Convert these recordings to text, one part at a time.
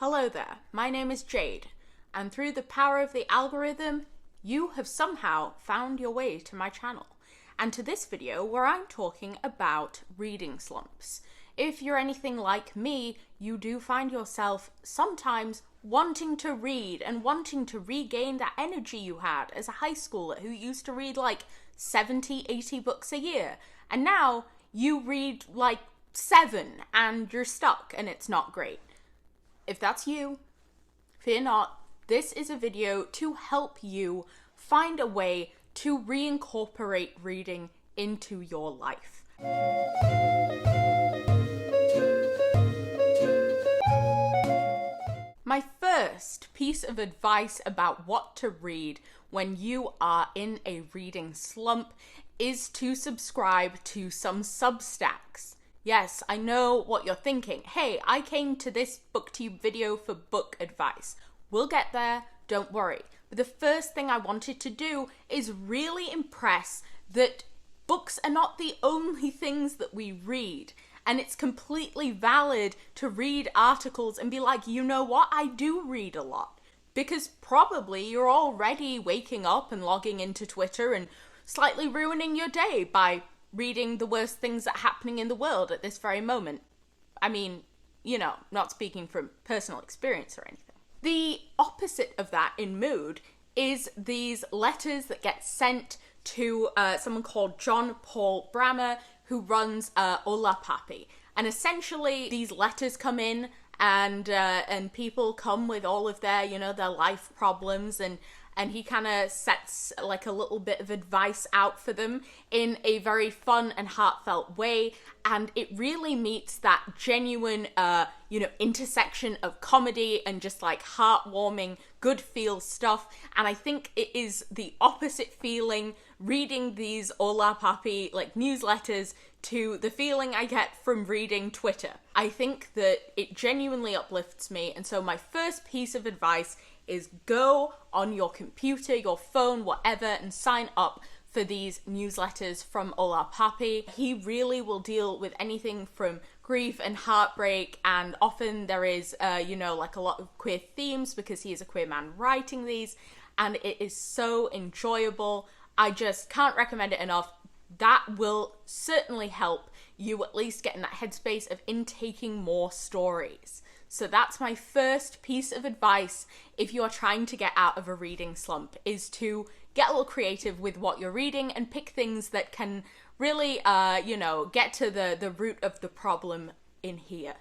Hello there, my name is Jade, and through the power of the algorithm, you have somehow found your way to my channel, and to this video where I'm talking about reading slumps. If you're anything like me, you do find yourself sometimes wanting to read and wanting to regain that energy you had as a high schooler who used to read like 70, 80 books a year, and now you read like 7 and you're stuck and it's not great. If that's you, fear not, this is a video to help you find a way to reincorporate reading into your life. My first piece of advice about what to read when you are in a reading slump is to subscribe to some Substacks. Yes, I know what you're thinking. Hey, I came to this Booktube video for book advice. We'll get there, don't worry. But the first thing I wanted to do is really impress that books are not the only things that we read. And it's completely valid to read articles and be like, you know what, I do read a lot. Because probably you're already waking up and logging into Twitter and slightly ruining your day by reading the worst things that are happening in the world at this very moment. I mean, you know, not speaking from personal experience or anything. The opposite of that in mood is these letters that get sent to someone called John Paul Brammer, who runs Hola Papi. And essentially these letters come in and people come with all of their, you know, their life problems, and he kind of sets like a little bit of advice out for them in a very fun and heartfelt way. And it really meets that genuine, intersection of comedy and just like heartwarming, good feel stuff. And I think it is the opposite feeling reading these Hola Papi like newsletters to the feeling I get from reading Twitter. I think that it genuinely uplifts me. And so my first piece of advice is go on your computer, your phone, whatever, and sign up for these newsletters from Hola Papi. He really will deal with anything from grief and heartbreak, and often there is, like a lot of queer themes because he is a queer man writing these, and it is so enjoyable. I just can't recommend it enough. That will certainly help you at least get in that headspace of intaking more stories. So that's my first piece of advice if you are trying to get out of a reading slump, is to get a little creative with what you're reading and pick things that can really, get to the root of the problem in here.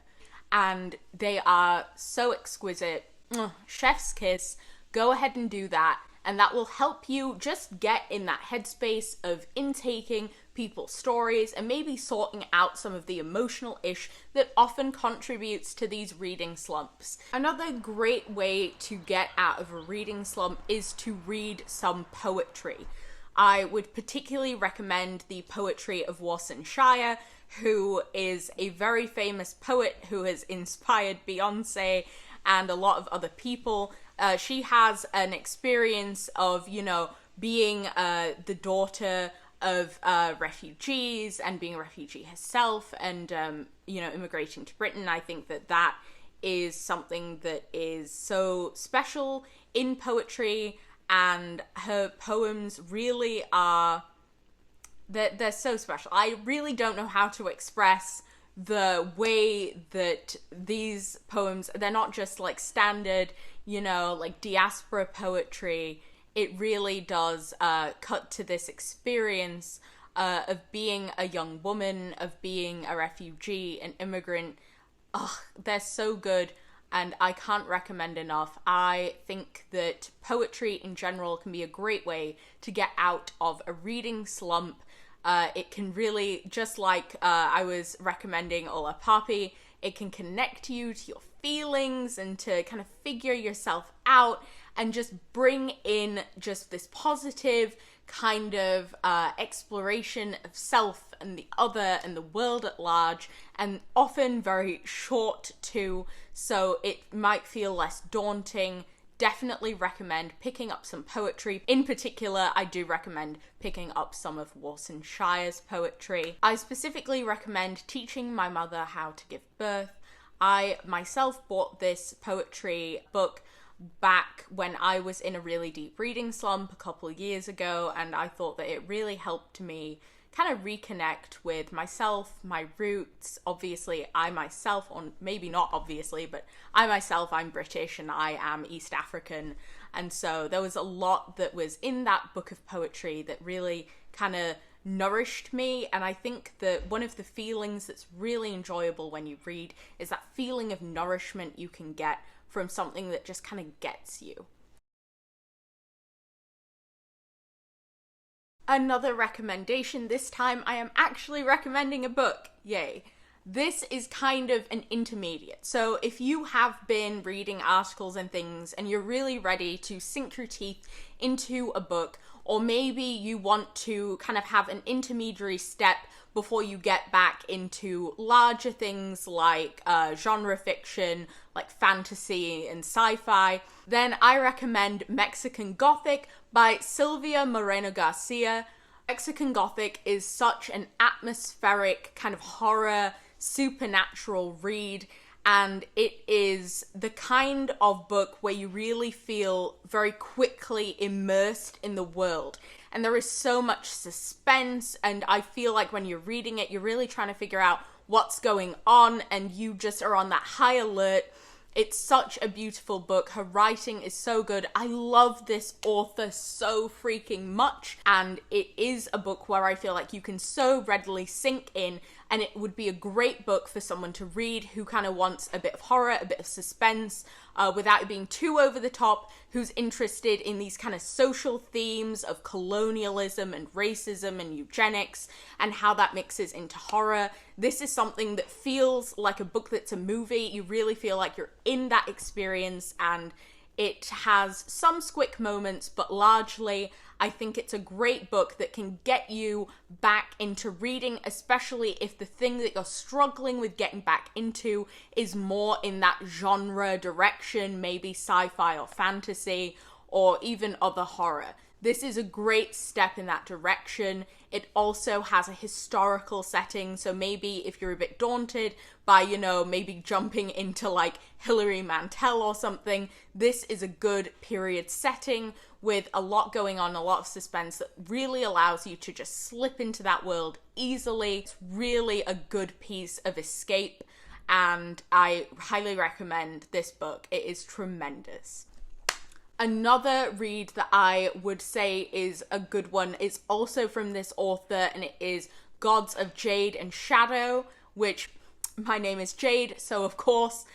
And they are so exquisite. Chef's kiss. Go ahead and do that. And that will help you just get in that headspace of intaking people's stories and maybe sorting out some of the emotional ish that often contributes to these reading slumps. Another great way to get out of a reading slump is to read some poetry. I would particularly recommend the poetry of Warsan Shire, who is a very famous poet who has inspired Beyonce and a lot of other people. She has an experience of, being the daughter of refugees and being a refugee herself and, immigrating to Britain. I think that is something that is so special in poetry, and her poems really are, they're so special. I really don't know how to express the way that these poems, they're not just like standard, like diaspora poetry. It really does cut to this experience of being a young woman, of being a refugee, an immigrant. They're so good, and I can't recommend enough. I think that poetry in general can be a great way to get out of a reading slump. It can really, just like I was recommending Hola Papi, it can connect you to your feelings and to kind of figure yourself out and just bring in just this positive kind of exploration of self and the other and the world at large, and often very short too, so it might feel less daunting. Definitely recommend picking up some poetry. In particular, I do recommend picking up some of Warsan Shire's poetry. I specifically recommend Teaching My Mother How to Give Birth. I myself bought this poetry book back when I was in a really deep reading slump a couple of years ago, and I thought that it really helped me kind of reconnect with myself, my roots. Obviously, I myself, or maybe not obviously, but I myself, I'm British and I am East African. And so there was a lot that was in that book of poetry that really kind of nourished me. And I think that one of the feelings that's really enjoyable when you read is that feeling of nourishment you can get from something that just kind of gets you. Another recommendation. This time I am actually recommending a book. Yay. This is kind of an intermediate. So if you have been reading articles and things and you're really ready to sink your teeth into a book, or maybe you want to kind of have an intermediary step before you get back into larger things like genre fiction, like fantasy and sci-fi, then I recommend Mexican Gothic by Silvia Moreno Garcia. Mexican Gothic is such an atmospheric kind of horror, supernatural read, and it is the kind of book where you really feel very quickly immersed in the world. And there is so much suspense, and I feel like when you're reading it, you're really trying to figure out what's going on, and you just are on that high alert. It's such a beautiful book. Her writing is so good. I love this author so freaking much, and it is a book where I feel like you can so readily sink in, and it would be a great book for someone to read who kind of wants a bit of horror, a bit of suspense, without it being too over the top, who's interested in these kind of social themes of colonialism and racism and eugenics and how that mixes into horror. This is something that feels like a book that's a movie. You really feel like you're in that experience, and it has some squick moments, but largely I think it's a great book that can get you back into reading, especially if the thing that you're struggling with getting back into is more in that genre direction, maybe sci-fi or fantasy, or even other horror. This is a great step in that direction. It also has a historical setting, so maybe if you're a bit daunted by, maybe jumping into like Hilary Mantel or something, this is a good period setting with a lot going on, a lot of suspense that really allows you to just slip into that world easily. It's really a good piece of escape, and I highly recommend this book. It is tremendous. Another read that I would say is a good one is also from this author, and it is Gods of Jade and Shadow, which my name is Jade, so of course,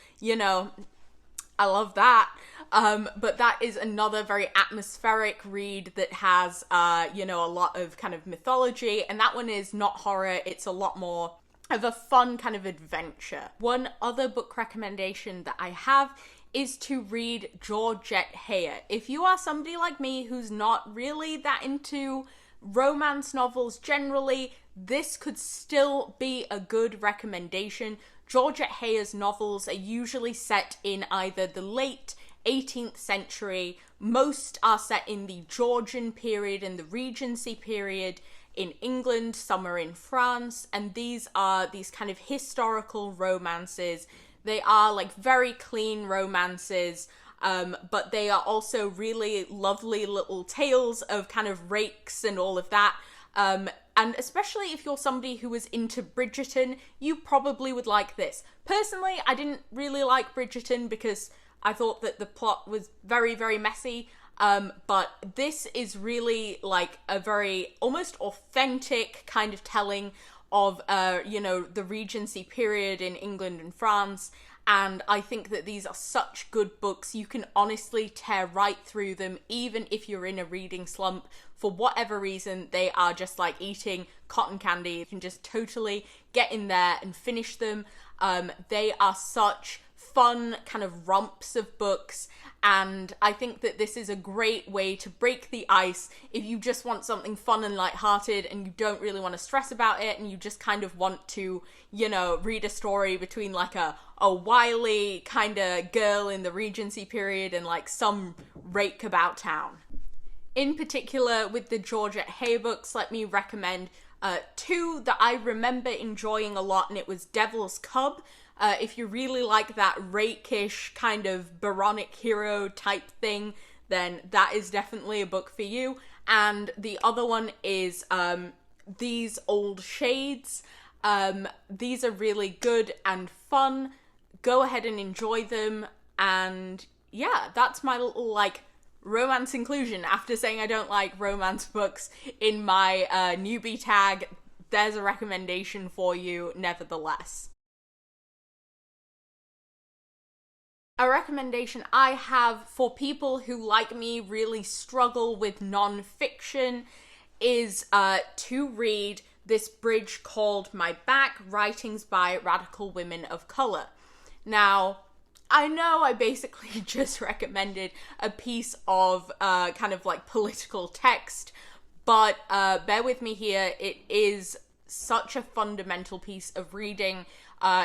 I love that. But that is another very atmospheric read that has, a lot of kind of mythology, and that one is not horror. It's a lot more of a fun kind of adventure. One other book recommendation that I have is to read Georgette Heyer. If you are somebody like me who's not really that into romance novels generally, this could still be a good recommendation. Georgette Heyer's novels are usually set in either the late 18th century, most are set in the Georgian period and the Regency period in England, some are in France, and these are these kind of historical romances. They are like very clean romances, but they are also really lovely little tales of kind of rakes and all of that. And especially if you're somebody who is into Bridgerton, you probably would like this. Personally, I didn't really like Bridgerton because I thought that the plot was very, very messy. But this is really like a very almost authentic kind of telling of, the Regency period in England and France. And I think that these are such good books. You can honestly tear right through them, even if you're in a reading slump. For whatever reason, they are just like eating cotton candy. You can just totally get in there and finish them. They are such fun kind of romps of books, and I think that this is a great way to break the ice if you just want something fun and lighthearted and you don't really want to stress about it and you just kind of want to, read a story between like a wily kind of girl in the Regency period and like some rake about town. In particular, with the Georgette Heyer books, let me recommend two that I remember enjoying a lot, and it was Devil's Cub If you really like that rakish kind of Byronic hero type thing, then that is definitely a book for you. And the other one is These Old Shades. These are really good and fun. Go ahead and enjoy them. And yeah, that's my little, like, romance inclusion. After saying I don't like romance books in my newbie tag, there's a recommendation for you nevertheless. A recommendation I have for people who, like me, really struggle with nonfiction is to read this bridge called My Back, Writings by Radical Women of Color. Now, I know I basically just recommended a piece of kind of like political text, but bear with me here. It is such a fundamental piece of reading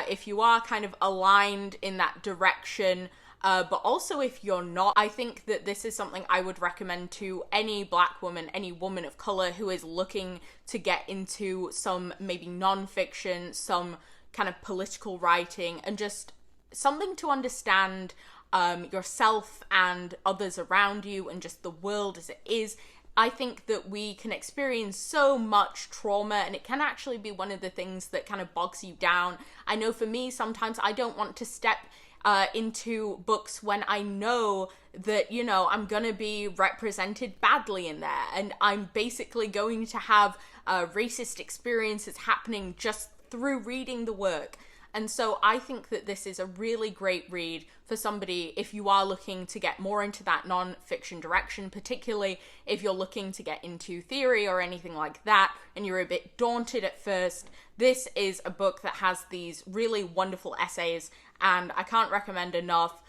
if you are kind of aligned in that direction, but also if you're not. I think that this is something I would recommend to any Black woman, any woman of color who is looking to get into some maybe nonfiction, some kind of political writing, and just something to understand yourself and others around you and just the world as it is. I think that we can experience so much trauma, and it can actually be one of the things that kind of bogs you down. I know for me, sometimes I don't want to step into books when I know that, you know, I'm gonna be represented badly in there, and I'm basically going to have racist experiences happening just through reading the work. And so I think that this is a really great read for somebody if you are looking to get more into that non-fiction direction, particularly if you're looking to get into theory or anything like that and you're a bit daunted at first. This is a book that has these really wonderful essays, and I can't recommend enough.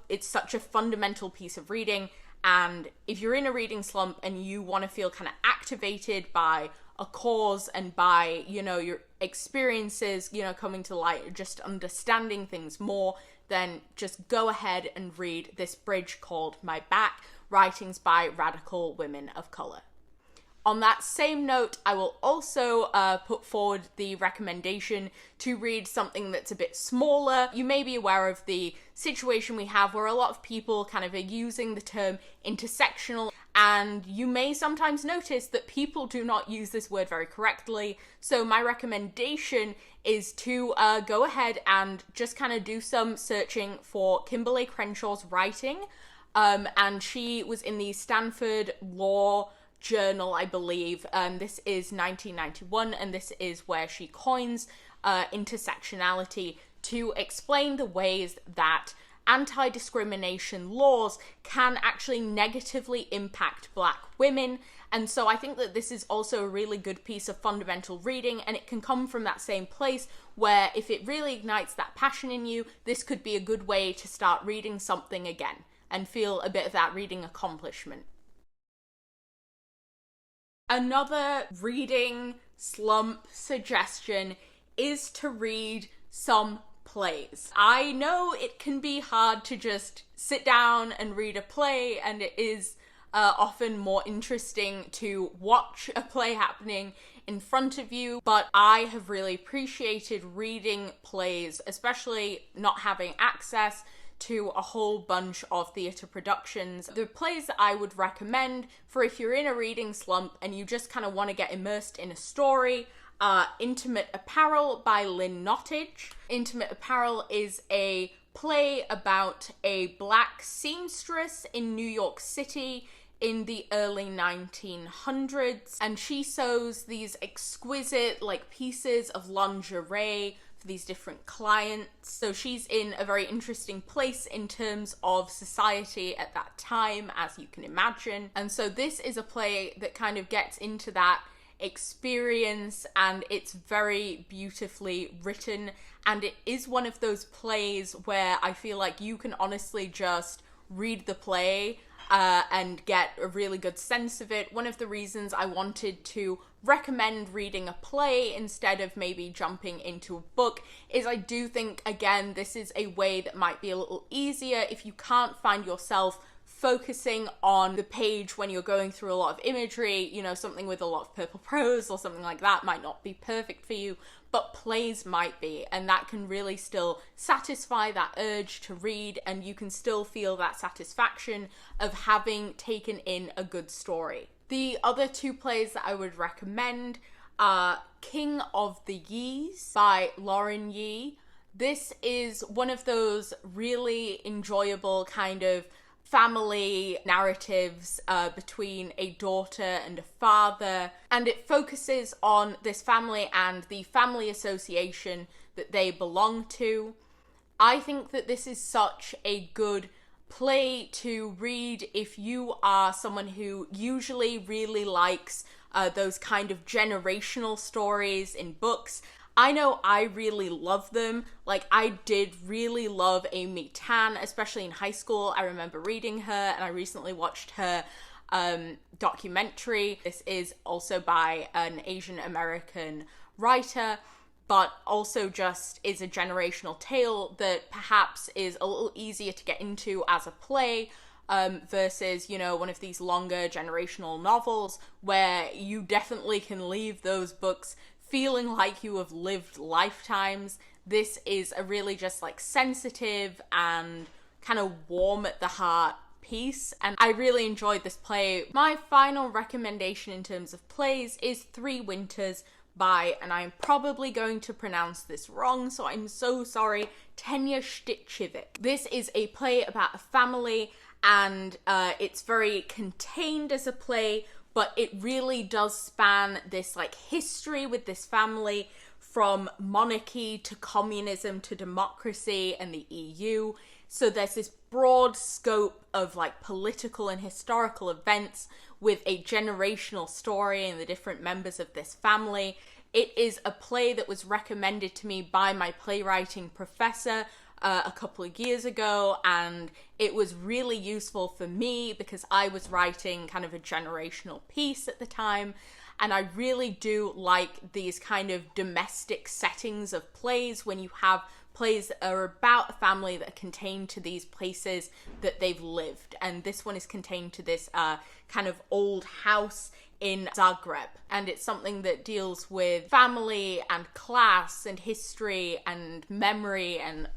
It's such a fundamental piece of reading, and if you're in a reading slump and you want to feel kind of activated by a cause and by, you know, your experiences, you know, coming to light, just understanding things more, then just go ahead and read this bridge called My Back, Writings by Radical Women of Color. On that same note, I will also put forward the recommendation to read something that's a bit smaller. You may be aware of the situation we have where a lot of people kind of are using the term intersectional, and you may sometimes notice that people do not use this word very correctly. So my recommendation is to go ahead and just kind of do some searching for Kimberly Crenshaw's writing. And she was in the Stanford Law Journal, I believe. This is 1991, and this is where she coins intersectionality to explain the ways that anti-discrimination laws can actually negatively impact Black women. And so I think that this is also a really good piece of fundamental reading, and it can come from that same place where if it really ignites that passion in you, this could be a good way to start reading something again and feel a bit of that reading accomplishment. Another reading slump suggestion is to read some plays. I know it can be hard to just sit down and read a play, and it is often more interesting to watch a play happening in front of you, but I have really appreciated reading plays, especially not having access to a whole bunch of theatre productions. The plays that I would recommend for if you're in a reading slump and you just kind of want to get immersed in a story, Intimate Apparel by Lynn Nottage. Intimate Apparel is a play about a Black seamstress in New York City in the early 1900s, and she sews these exquisite like pieces of lingerie for these different clients. So she's in a very interesting place in terms of society at that time, as you can imagine. And so this is a play that kind of gets into that experience, and it's very beautifully written, and it is one of those plays where I feel like you can honestly just read the play and get a really good sense of it. One of the reasons I wanted to recommend reading a play instead of maybe jumping into a book is I do think, again, this is a way that might be a little easier if you can't find yourself focusing on the page when you're going through a lot of imagery, you know, something with a lot of purple prose or something like that might not be perfect for you, but plays might be, and that can really still satisfy that urge to read, and you can still feel that satisfaction of having taken in a good story. The other two plays that I would recommend are King of the Yees by Lauren Yee. This is one of those really enjoyable kind of family narratives between a daughter and a father, and it focuses on this family and the family association that they belong to. I think that this is such a good play to read if you are someone who usually really likes those kind of generational stories in books. I know I really love them. Like, I did really love Amy Tan, especially in high school. I remember reading her, and I recently watched her documentary. This is also by an Asian American writer, but also just is a generational tale that perhaps is a little easier to get into as a play versus, you know, one of these longer generational novels where you definitely can leave those books feeling like you have lived lifetimes. This is a really just like sensitive and kind of warm at the heart piece, and I really enjoyed this play. My final recommendation in terms of plays is Three Winters by, and I'm probably going to pronounce this wrong, so I'm so sorry, Tenya Stichivik. This is a play about a family, and it's very contained as a play, but it really does span this like history with this family from monarchy to communism to democracy and the EU. So there's this broad scope of like political and historical events with a generational story and the different members of this family. It is a play that was recommended to me by my playwriting professor a couple of years ago, and it was really useful for me because I was writing kind of a generational piece at the time, and I really do like these kind of domestic settings of plays when you have plays that are about a family that are contained to these places that they've lived, and this one is contained to this kind of old house in Zagreb, and it's something that deals with family and class and history and memory, and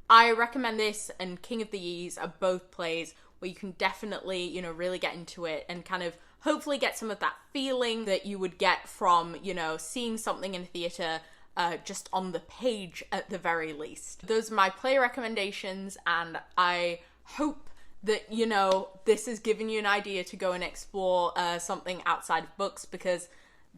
I recommend this and King of the Yees are both plays where you can definitely, you know, really get into it and kind of hopefully get some of that feeling that you would get from, you know, seeing something in theatre just on the page at the very least. Those are my play recommendations, and I hope that, you know, this has given you an idea to go and explore something outside of books, because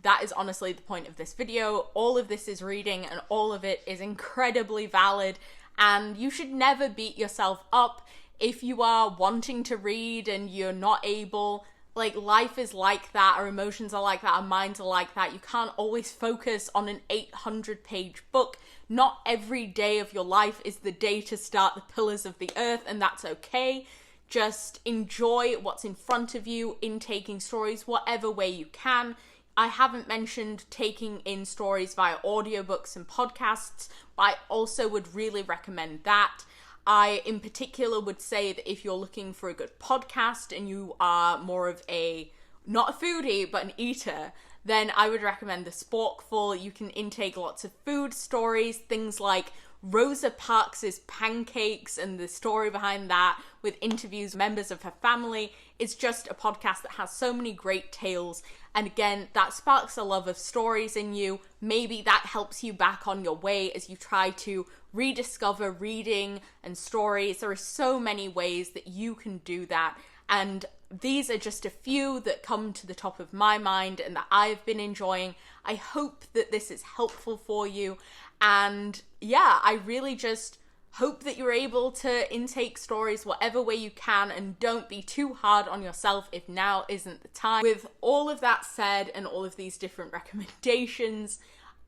that is honestly the point of this video. All of this is reading, and all of it is incredibly valid, and you should never beat yourself up if you are wanting to read and you're not able. Like, life is like that, our emotions are like that, our minds are like that. You can't always focus on an 800-page book. Not every day of your life is the day to start The Pillars of the Earth, and that's okay. Just enjoy what's in front of you in taking stories whatever way you can. I haven't mentioned taking in stories via audiobooks and podcasts, but I also would really recommend that. I, in particular, would say that if you're looking for a good podcast and you are more of a, not a foodie, but an eater, then I would recommend The Sporkful. You can intake lots of food stories, things like Rosa Parks' pancakes and the story behind that, with interviews with members of her family. It's just a podcast that has so many great tales, and again, that sparks a love of stories in you. Maybe that helps you back on your way as you try to rediscover reading and stories. There are so many ways that you can do that, and these are just a few that come to the top of my mind and that I've been enjoying. I hope that this is helpful for you, and yeah, I really just hope that you're able to intake stories whatever way you can, and don't be too hard on yourself if now isn't the time. With all of that said and all of these different recommendations,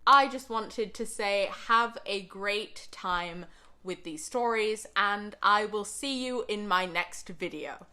I just wanted to say have a great time with these stories, and I will see you in my next video.